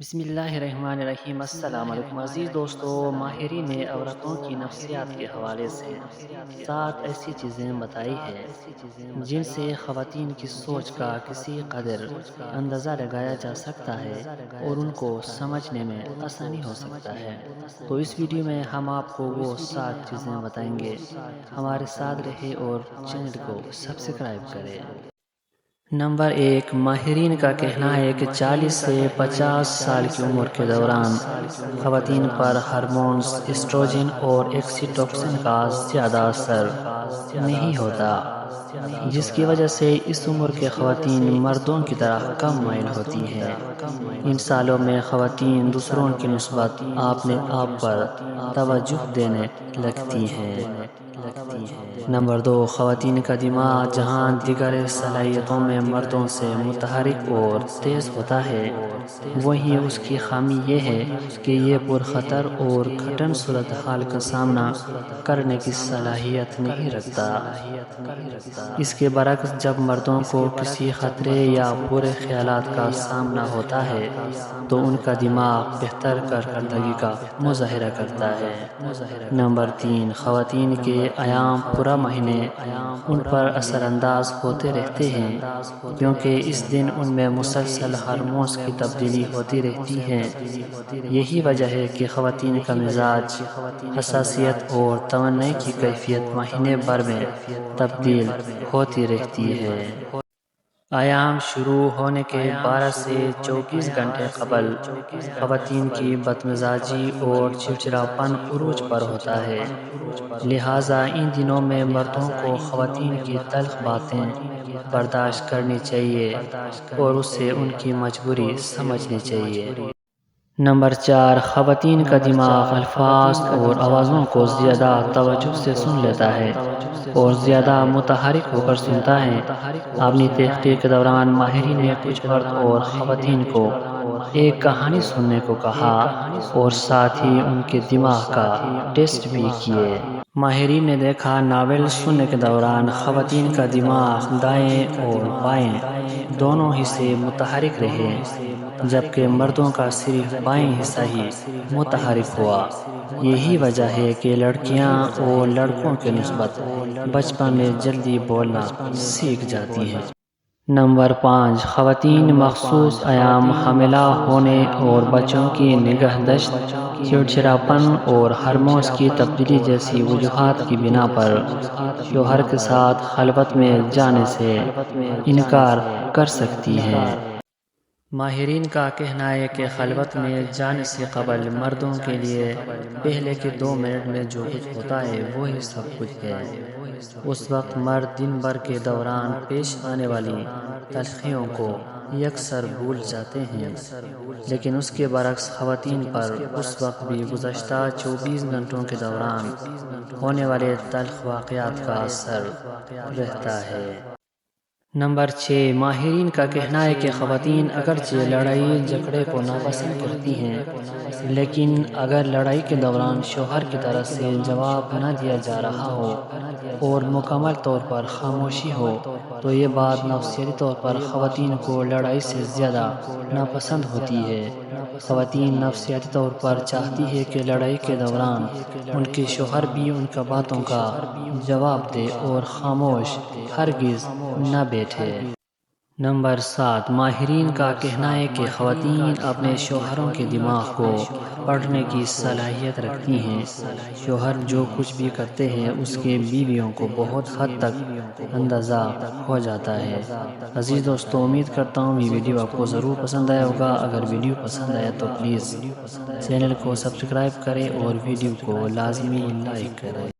بسم اللہ الرحمن الرحیم۔ السلام علیکم عزیز دوستو، ماہرین نے عورتوں کی نفسیات کے حوالے سے 7 ایسی چیزیں بتائی ہیں جن سے خواتین کی سوچ کا کسی قدر اندازہ لگایا جا سکتا ہے اور ان کو سمجھنے میں آسانی ہو سکتا ہے۔ تو اس ویڈیو میں ہم آپ کو وہ 7 چیزیں بتائیں گے۔ ہمارے ساتھ رہے اور چینل کو سبسکرائب کریں۔ نمبر 1، ماہرین کا کہنا ہے کہ 40 سے 50 سال کی عمر کے دوران خواتین پر ہارمونز ایسٹروجن اور آکسی ٹوسن کا زیادہ اثر نہیں ہوتا، جس کی وجہ سے اس عمر کے خواتین مردوں کی طرح کم مائل ہوتی ہیں۔ ان سالوں میں خواتین دوسروں کی نسبت اپنے آپ پر توجہ دینے لگتی ہیں۔ نمبر 2، خواتین کا دماغ جہاں دیگر صلاحیتوں میں مردوں سے متحرک اور تیز ہوتا ہے، وہیں اس کی خامی یہ ہے کہ یہ پرخطر اور کٹھن صورتحال کا سامنا کرنے کی صلاحیت نہیں رکھتا۔ اس کے برعکس جب مردوں کو کسی خطرے یا برے خیالات کا سامنا ہوتا ہے تو ان کا دماغ بہتر کارکردگی کا مظاہرہ کرتا ہے۔ نمبر 3، خواتین کے ایام پورا مہینے ان پر اثر انداز ہوتے رہتے ہیں، کیونکہ اس دن ان میں مسلسل ہارمونز کی تبدیلی ہوتی رہتی ہے۔ یہی وجہ ہے کہ خواتین کا مزاج، حساسیت اور توانائی کی کیفیت مہینے بھر میں تبدیل ہوتی رہتی ہے۔ ایام شروع ہونے کے 12 سے 24 گھنٹے قبل خواتین کی بدمزاجی اور چڑچڑاپن عروج پر ہوتا ہے، لہٰذا ان دنوں میں مردوں کو خواتین کی تلخ باتیں برداشت کرنی چاہیے اور اسے ان کی مجبوری سمجھنی چاہیے۔ نمبر 4، خواتین کا دماغ الفاظ اور آوازوں کو زیادہ توجہ سے سن لیتا ہے اور زیادہ متحرک ہو کر سنتا ہے۔ اپنی تحقیق کے دوران ماہرین نے کچھ مرد اور خواتین کو ایک کہانی سننے کو کہا اور ساتھ ہی ان کے دماغ کا ٹیسٹ بھی کیے۔ ماہرین نے دیکھا ناول سننے کے دوران خواتین کا دماغ دائیں اور بائیں دونوں حصے متحرک رہے، جبکہ مردوں کا صرف بائیں حصہ ہی متحرک ہوا۔ یہی وجہ ہے کہ لڑکیاں اور لڑکوں کے نسبت بچپن میں جلدی بولنا سیکھ جاتی ہیں۔ نمبر 5، خواتین مخصوص ایام حاملہ ہونے اور بچوں کی نگہداشت، چڑچڑاپن اور ہارمونز کی تبدیلی جیسی وجوہات کی بنا پر شوہر کے ساتھ خلوت میں جانے سے انکار کر سکتی ہیں۔ ماہرین کا کہنا ہے کہ خلوت میں جانے سے قبل مردوں کے لیے پہلے کے 2 منٹ میں جو کچھ ہوتا ہے وہی سب کچھ ہے۔ اس وقت مرد دن بھر کے دوران پیش آنے والی تلخیوں کو یکسر بھول جاتے ہیں، لیکن اس کے برعکس خواتین پر اس وقت بھی گزشتہ 24 گھنٹوں کے دوران ہونے والے تلخ واقعات کا اثر رہتا ہے۔ نمبر 6، ماہرین کا کہنا ہے کہ خواتین اگرچہ لڑائی جھگڑے کو ناپسند کرتی ہیں، لیکن اگر لڑائی کے دوران شوہر کی طرف سے جواب نہ دیا جا رہا ہو اور مکمل طور پر خاموشی ہو تو یہ بات نفسیاتی طور پر خواتین کو لڑائی سے زیادہ ناپسند ہوتی ہے۔ خواتین نفسیاتی طور پر چاہتی ہے کہ لڑائی کے دوران ان کے شوہر بھی ان کی باتوں کا جواب دے اور خاموش ہرگز نہ بیٹھے۔ نمبر 7، ماہرین کا کہنا ہے کہ خواتین اپنے شوہروں کے دماغ کو پڑھنے کی صلاحیت رکھتی ہیں۔ شوہر جو کچھ بھی کرتے ہیں اس کے بیویوں کو بہت حد تک اندازہ ہو جاتا ہے۔ عزیز دوستو، امید کرتا ہوں یہ ویڈیو آپ کو ضرور پسند آیا ہوگا۔ اگر ویڈیو پسند آیا تو پلیز چینل کو سبسکرائب کریں اور ویڈیو کو لازمی لائک کریں۔